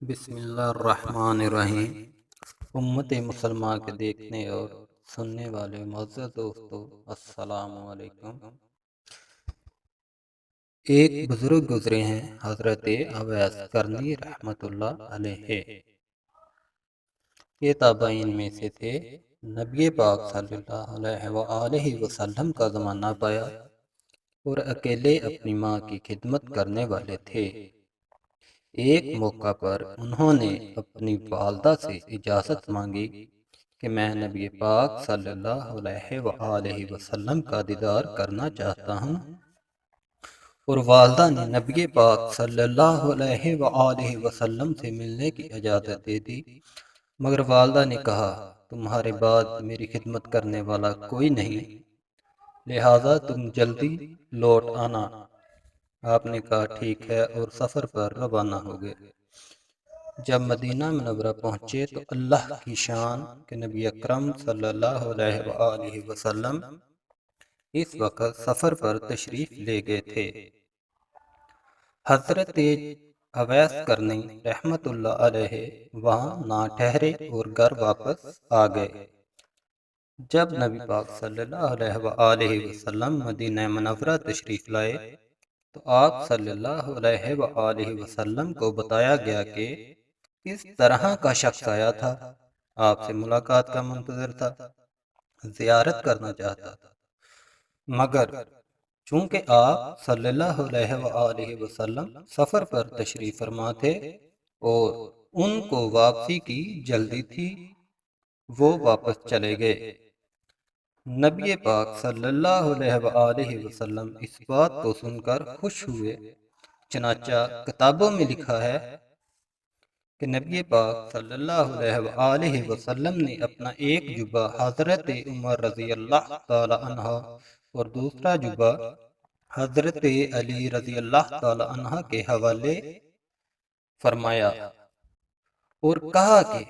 بسم اللہ الرحمن الرحیم۔ امت مسلمہ کے دیکھنے اور سننے والے معزز دوستو، السلام علیکم۔ ایک بزرگ گزرے ہیں، حضرت اویس کرنی رحمت اللہ علیہ۔ یہ تابعین میں سے تھے۔ نبی پاک صلی اللہ علیہ وآلہ وسلم کا زمانہ پایا اور اکیلے اپنی ماں کی خدمت کرنے والے تھے۔ ایک موقع پر انہوں نے اپنی والدہ سے اجازت مانگی کہ میں نبی پاک صلی اللہ علیہ وآلہ وسلم کا دیدار کرنا چاہتا ہوں، اور والدہ نے نبی پاک صلی اللہ علیہ وآلہ وسلم سے ملنے کی اجازت دے دی، مگر والدہ نے کہا تمہارے بعد میری خدمت کرنے والا کوئی نہیں، لہذا تم جلدی لوٹ آنا۔ آپ نے کہا ٹھیک ہے، اور سفر پر روانہ ہو گئے۔ جب مدینہ منورہ پہنچے تو اللہ کی شان کہ نبی اکرم صلی اللہ علیہ وآلہ وسلم اس وقت سفر پر تشریف لے گئے تھے۔ حضرت اویس کرنی رحمت اللہ علیہ وہاں نہ ٹھہرے اور گھر واپس آ گئے۔ جب نبی پاک صلی اللہ علیہ وآلہ وسلم مدینہ منورہ تشریف لائے تو آپ صلی اللہ علیہ وآلہ وسلم کو بتایا گیا کہ اس طرح کا شخص آیا تھا، آپ سے ملاقات کا منتظر تھا، زیارت کرنا چاہتا تھا، مگر چونکہ آپ صلی اللہ علیہ وآلہ وسلم سفر پر تشریف فرما تھے اور ان کو واپسی کی جلدی تھی، وہ واپس چلے گئے۔ نبی پاک صلی اللہ علیہ وآلہ وسلم اس بات کو سن کر خوش ہوئے، چنانچہ کتابوں میں لکھا ہے کہ نبی پاک صلی اللہ علیہ وآلہ وسلم نے اپنا ایک جبہ حضرت عمر رضی اللہ تعالی عنہ اور دوسرا جبہ حضرت علی رضی اللہ تعالی عنہ کے حوالے فرمایا اور کہا کہ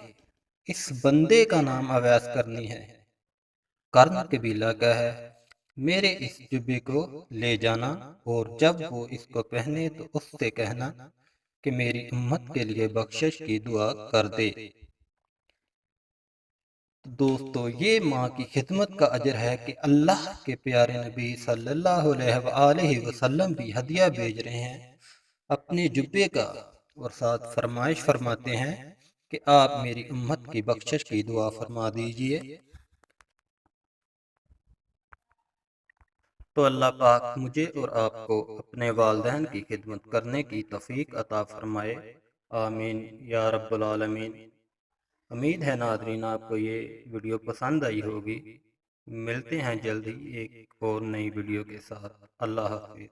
اس بندے کا نام اویس کرنی ہے، کرن قبیلہ کا ہے، میرے اس جبے کو لے جانا، اور جب وہ اس کو پہنے تو اس سے کہنا کہ میری امت کے لیے بخشش کی دعا کر دے۔ دوستو، یہ ماں کی خدمت کا اجر ہے کہ اللہ کے پیارے نبی صلی اللہ علیہ وآلہ وسلم بھی ہدیہ بھیج رہے ہیں اپنے جبے کا، اور ساتھ فرمائش فرماتے ہیں کہ آپ میری امت کی بخشش کی دعا فرما دیجئے۔ تو اللہ پاک مجھے اور آپ کو اپنے والدین کی خدمت کرنے کی توفیق عطا فرمائے، آمین یا رب العالمین۔ امید ہے ناظرین آپ کو یہ ویڈیو پسند آئی ہوگی۔ ملتے ہیں جلدی ایک اور نئی ویڈیو کے ساتھ۔ اللہ حافظ۔